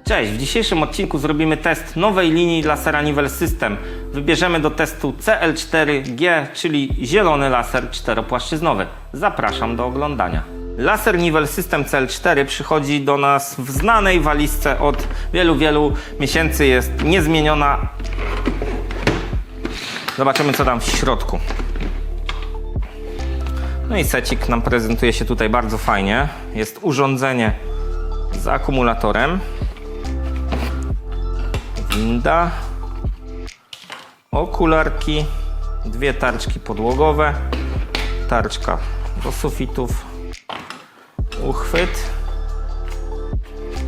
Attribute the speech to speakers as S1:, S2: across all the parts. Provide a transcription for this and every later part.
S1: Cześć, w dzisiejszym odcinku zrobimy test nowej linii lasera Nivel System. Wybierzemy do testu CL4G, czyli zielony laser czteropłaszczyznowy. Zapraszam do oglądania. Laser Nivel System CL4 przychodzi do nas w znanej walizce od wielu miesięcy, jest niezmieniona. Zobaczymy, co tam w środku. No i secik nam prezentuje się tutaj bardzo fajnie. Jest urządzenie z akumulatorem. Winda, okularki, dwie tarczki podłogowe, tarczka do sufitów, uchwyt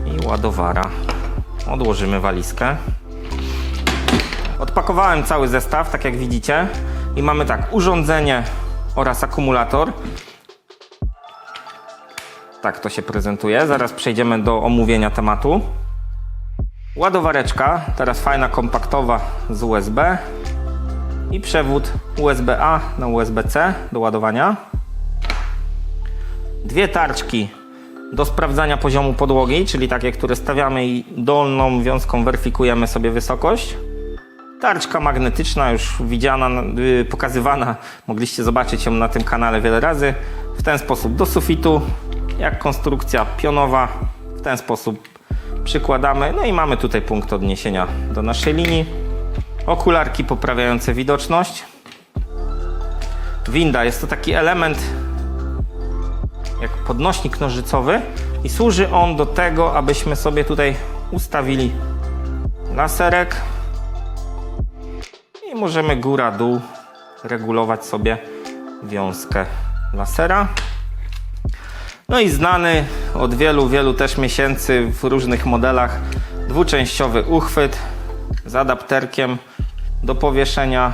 S1: i ładowara. Odłożymy walizkę. Odpakowałem cały zestaw, tak jak widzicie, i mamy tak, urządzenie oraz akumulator. Tak to się prezentuje. Zaraz przejdziemy do omówienia tematu. Ładowareczka, teraz fajna, kompaktowa z USB i przewód USB-A na USB-C do ładowania. Dwie tarczki do sprawdzania poziomu podłogi, czyli takie, które stawiamy i dolną wiązką weryfikujemy sobie wysokość. Tarczka magnetyczna, już widziana, pokazywana, mogliście zobaczyć ją na tym kanale wiele razy. W ten sposób do sufitu, jak konstrukcja pionowa, w ten sposób przykładamy, no i mamy tutaj punkt odniesienia do naszej linii. Okularki poprawiające widoczność. Winda, jest to taki element jak podnośnik nożycowy i służy on do tego, abyśmy sobie tutaj ustawili laserek i możemy góra-dół regulować sobie wiązkę lasera. No i znany od wielu też miesięcy w różnych modelach dwuczęściowy uchwyt z adapterkiem do powieszenia,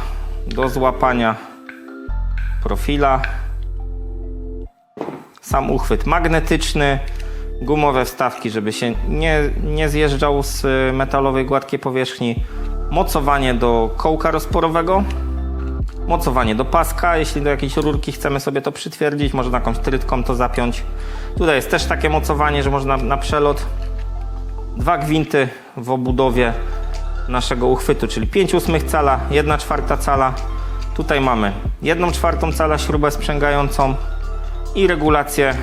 S1: do złapania profila. Sam uchwyt magnetyczny, gumowe wstawki, żeby się nie zjeżdżał z metalowej gładkiej powierzchni, mocowanie do kołka rozporowego, mocowanie do paska, jeśli do jakiejś rurki chcemy sobie to przytwierdzić, można jakąś trytką to zapiąć. Tutaj jest też takie mocowanie, że można na przelot. Dwa gwinty w obudowie naszego uchwytu, czyli 5/8 cala, 1/4 cala. Tutaj mamy 1/4 cala śrubę sprzęgającą i regulację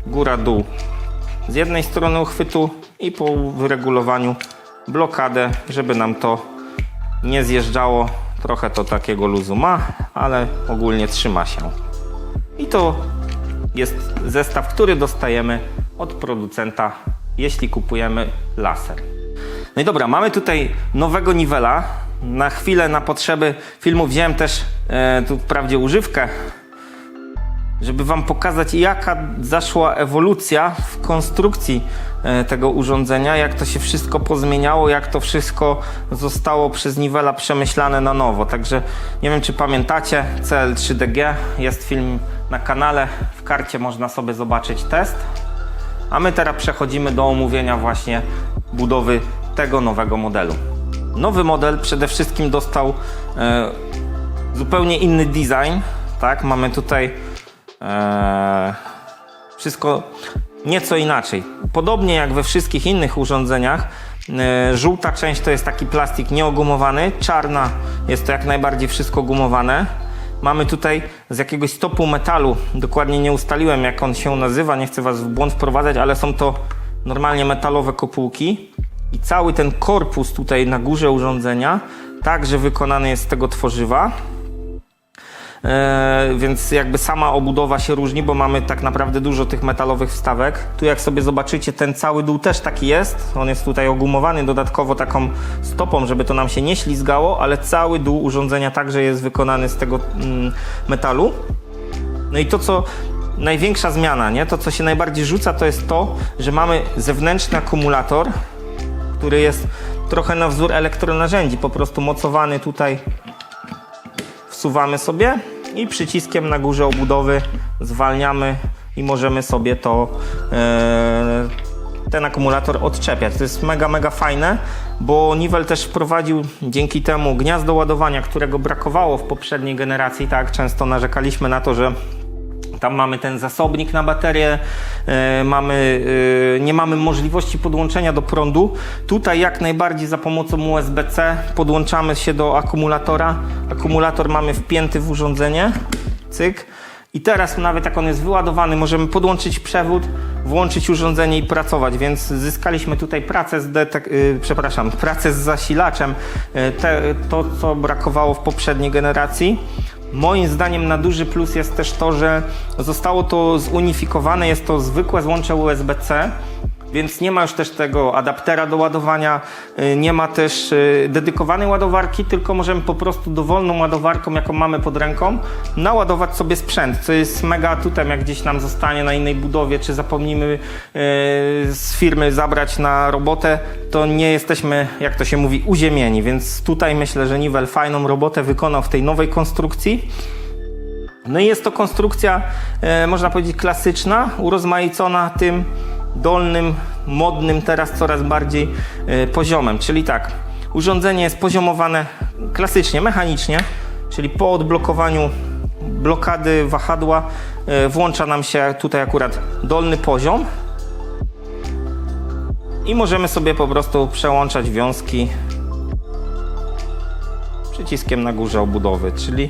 S1: góra-dół z jednej strony uchwytu i po wyregulowaniu blokadę, żeby nam to nie zjeżdżało. Trochę to takiego luzu ma, ale ogólnie trzyma się. I to jest zestaw, który dostajemy od producenta, jeśli kupujemy laser. No i dobra, mamy tutaj nowego niwela. Na chwilę, na potrzeby filmu wziąłem też tu wprawdzie używkę, żeby wam pokazać, jaka zaszła ewolucja w konstrukcji tego urządzenia, jak to się wszystko pozmieniało, jak to wszystko zostało przez niwela przemyślane na nowo. Także nie wiem, czy pamiętacie, CL3DG, jest film na kanale, w karcie można sobie zobaczyć test. A my teraz przechodzimy do omówienia właśnie budowy tego nowego modelu. Nowy model przede wszystkim dostał zupełnie inny design. Tak, mamy tutaj wszystko nieco inaczej. Podobnie jak we wszystkich innych urządzeniach, żółta część to jest taki plastik nieogumowany, czarna jest to jak najbardziej wszystko gumowane. Mamy tutaj z jakiegoś stopu metalu, dokładnie nie ustaliłem, jak on się nazywa, nie chcę was w błąd wprowadzać, ale są to normalnie metalowe kopułki i cały ten korpus tutaj na górze urządzenia także wykonany jest z tego tworzywa. Więc jakby sama obudowa się różni, bo mamy tak naprawdę dużo tych metalowych wstawek. Tu jak sobie zobaczycie, ten cały dół też taki jest. On jest tutaj ogumowany dodatkowo taką stopą, żeby to nam się nie ślizgało, ale cały dół urządzenia także jest wykonany z tego metalu. No i to, co największa zmiana, nie? To, co się najbardziej rzuca, to jest to, że mamy zewnętrzny akumulator, który jest trochę na wzór elektronarzędzi, po prostu mocowany tutaj. Wsuwamy sobie i przyciskiem na górze obudowy zwalniamy i możemy sobie ten akumulator odczepiać. To jest mega fajne, bo Nivel też wprowadził dzięki temu gniazdo ładowania, którego brakowało w poprzedniej generacji. Tak, często narzekaliśmy na to, że Tam mamy ten zasobnik na baterię, nie mamy możliwości podłączenia do prądu. Tutaj jak najbardziej za pomocą USB-C podłączamy się do akumulatora. Akumulator mamy wpięty w urządzenie. Cyk. I teraz nawet jak on jest wyładowany, możemy podłączyć przewód, włączyć urządzenie i pracować, więc zyskaliśmy tutaj pracę z zasilaczem, to co brakowało w poprzedniej generacji. Moim zdaniem na duży plus jest też to, że zostało to zunifikowane, jest to zwykłe złącze USB-C, więc nie ma już też tego adaptera do ładowania, nie ma też dedykowanej ładowarki, tylko możemy po prostu dowolną ładowarką, jaką mamy pod ręką, naładować sobie sprzęt, co jest mega atutem, jak gdzieś nam zostanie na innej budowie, czy zapomnimy z firmy zabrać na robotę, to nie jesteśmy, jak to się mówi, uziemieni, więc tutaj myślę, że Nivel fajną robotę wykonał w tej nowej konstrukcji. No i jest to konstrukcja, można powiedzieć, klasyczna, urozmaicona tym dolnym, modnym teraz coraz bardziej poziomem, czyli tak, urządzenie jest poziomowane klasycznie, mechanicznie, czyli po odblokowaniu blokady wahadła włącza nam się tutaj akurat dolny poziom i możemy sobie po prostu przełączać wiązki przyciskiem na górze obudowy, czyli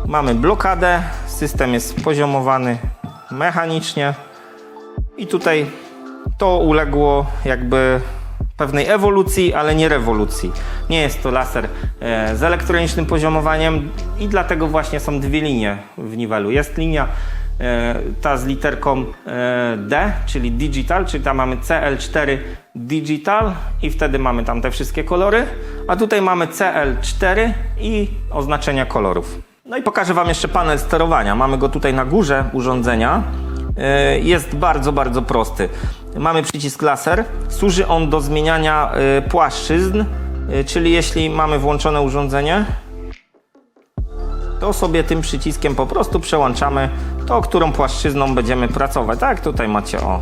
S1: mamy blokadę, system jest poziomowany mechanicznie i tutaj to uległo jakby pewnej ewolucji, ale nie rewolucji. Nie jest to laser z elektronicznym poziomowaniem i dlatego właśnie są dwie linie w Nivelu. Jest linia ta z literką D, czyli Digital, czyli tam mamy CL4 Digital i wtedy mamy tam te wszystkie kolory, a tutaj mamy CL4 i oznaczenia kolorów. No i pokażę Wam jeszcze panel sterowania. Mamy go tutaj na górze urządzenia. Jest bardzo, bardzo prosty. Mamy przycisk laser. Służy on do zmieniania płaszczyzn, czyli jeśli mamy włączone urządzenie, to sobie tym przyciskiem po prostu przełączamy to, którą płaszczyzną będziemy pracować. Tak, tutaj macie, o,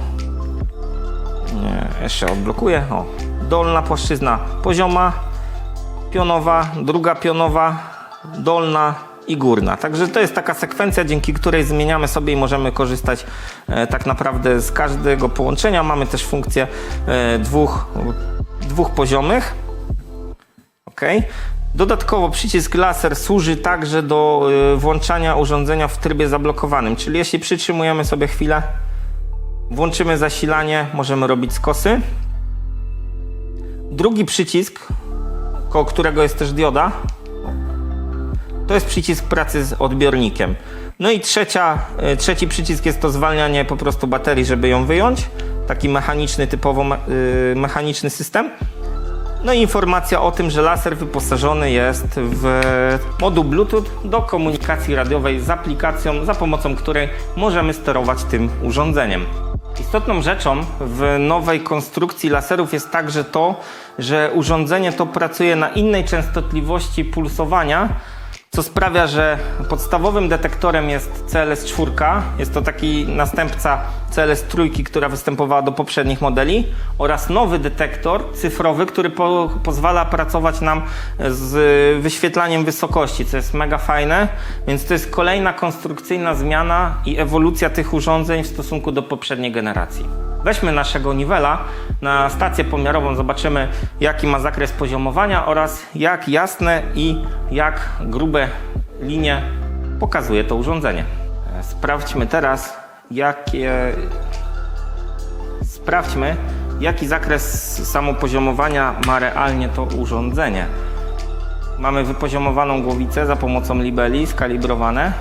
S1: jeszcze odblokuję, o, dolna płaszczyzna pozioma, pionowa, druga pionowa, dolna i górna. Także to jest taka sekwencja, dzięki której zmieniamy sobie i możemy korzystać tak naprawdę z każdego połączenia. Mamy też funkcję dwóch poziomych. OK. Dodatkowo przycisk laser służy także do włączania urządzenia w trybie zablokowanym, czyli jeśli przytrzymujemy sobie chwilę, włączymy zasilanie, możemy robić skosy. Drugi przycisk, koło którego jest też dioda, to jest przycisk pracy z odbiornikiem. No i trzeci przycisk jest to zwalnianie po prostu baterii, żeby ją wyjąć. Taki mechaniczny, typowo mechaniczny system. No i informacja o tym, że laser wyposażony jest w moduł Bluetooth do komunikacji radiowej z aplikacją, za pomocą której możemy sterować tym urządzeniem. Istotną rzeczą w nowej konstrukcji laserów jest także to, że urządzenie to pracuje na innej częstotliwości pulsowania, co sprawia, że podstawowym detektorem jest CLS4, jest to taki następca CLS3, która występowała do poprzednich modeli, oraz nowy detektor cyfrowy, który pozwala pracować nam z wyświetlaniem wysokości, co jest mega fajne, więc to jest kolejna konstrukcyjna zmiana i ewolucja tych urządzeń w stosunku do poprzedniej generacji. Weźmy naszego Nivela na stację pomiarową, zobaczymy jaki ma zakres poziomowania oraz jak jasne i jak grube linie pokazuje to urządzenie. Sprawdźmy teraz jaki zakres samopoziomowania ma realnie to urządzenie. Mamy wypoziomowaną głowicę za pomocą libeli, skalibrowane.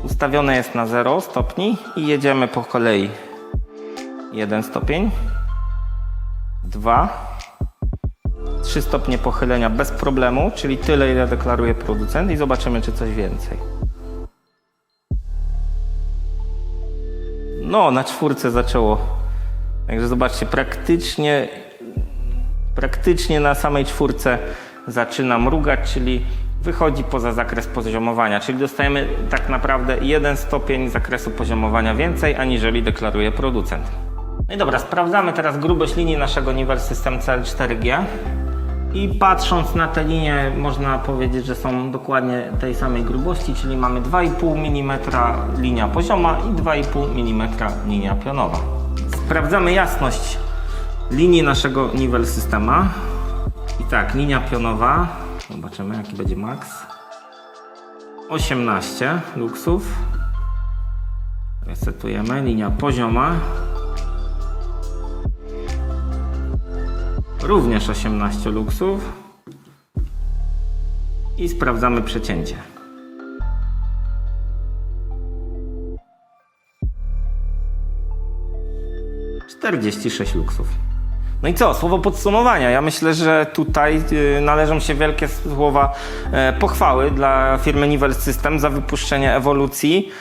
S1: Ustawione jest na 0 stopni i jedziemy po kolei. 1 stopień, 2, 3 stopnie pochylenia bez problemu, czyli tyle, ile deklaruje producent, i zobaczymy, czy coś więcej. No, na 4 zaczęło. Także zobaczcie, praktycznie na samej 4 zaczyna mrugać, czyli wychodzi poza zakres poziomowania, czyli dostajemy tak naprawdę 1 stopień zakresu poziomowania więcej, aniżeli deklaruje producent. No i dobra, sprawdzamy teraz grubość linii naszego Nivel System CL4G. I patrząc na te linie, można powiedzieć, że są dokładnie tej samej grubości, czyli mamy 2,5 mm linia pozioma i 2,5 mm linia pionowa. Sprawdzamy jasność linii naszego nivel systema. I tak, linia pionowa, zobaczymy jaki będzie max. 18 luksów. Resetujemy, linia pozioma. Również 18 luksów. I sprawdzamy przecięcie. $46 luksów. No i co? Słowo podsumowania. Ja myślę, że tutaj należą się wielkie słowa pochwały dla firmy Nivel System za wypuszczenie ewolucji.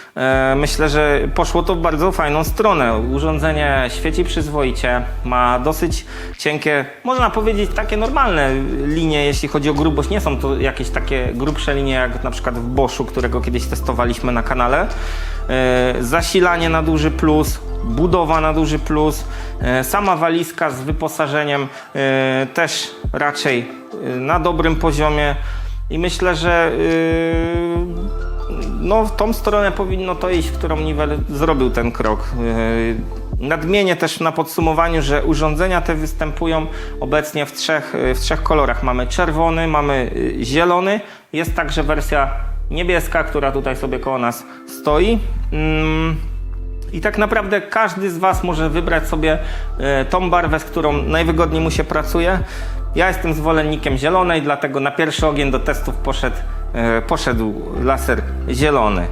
S1: Myślę, że poszło to w bardzo fajną stronę. Urządzenie świeci przyzwoicie, ma dosyć cienkie, można powiedzieć takie normalne linie, jeśli chodzi o grubość. Nie są to jakieś takie grubsze linie jak na przykład w Boschu, którego kiedyś testowaliśmy na kanale. Zasilanie na duży plus, budowa na duży plus, sama walizka z wyposażeniem też raczej na dobrym poziomie i myślę, że no, w tą stronę powinno to iść, w którą Nivel zrobił ten krok. Nadmienię też na podsumowaniu, że urządzenia te występują obecnie w trzech kolorach. Mamy czerwony, mamy zielony, jest także wersja niebieska, która tutaj sobie koło nas stoi. I tak naprawdę każdy z Was może wybrać sobie tą barwę, z którą najwygodniej mu się pracuje. Ja jestem zwolennikiem zielonej, dlatego na pierwszy ogień do testów poszedł laser zielony.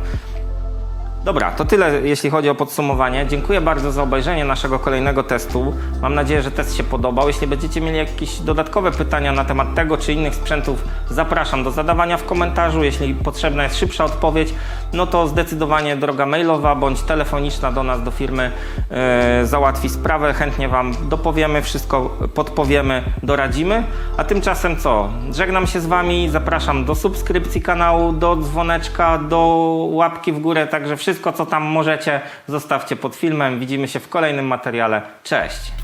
S1: Dobra, to tyle jeśli chodzi o podsumowanie. Dziękuję bardzo za obejrzenie naszego kolejnego testu. Mam nadzieję, że test się podobał. Jeśli będziecie mieli jakieś dodatkowe pytania na temat tego czy innych sprzętów, zapraszam do zadawania w komentarzu. Jeśli potrzebna jest szybsza odpowiedź, no to zdecydowanie droga mailowa bądź telefoniczna do nas, do firmy załatwi sprawę. Chętnie Wam dopowiemy, wszystko podpowiemy, doradzimy. A tymczasem co? Żegnam się z Wami, zapraszam do subskrypcji kanału, do dzwoneczka, do łapki w górę, także wszystko co tam możecie zostawcie pod filmem. Widzimy się w kolejnym materiale. Cześć!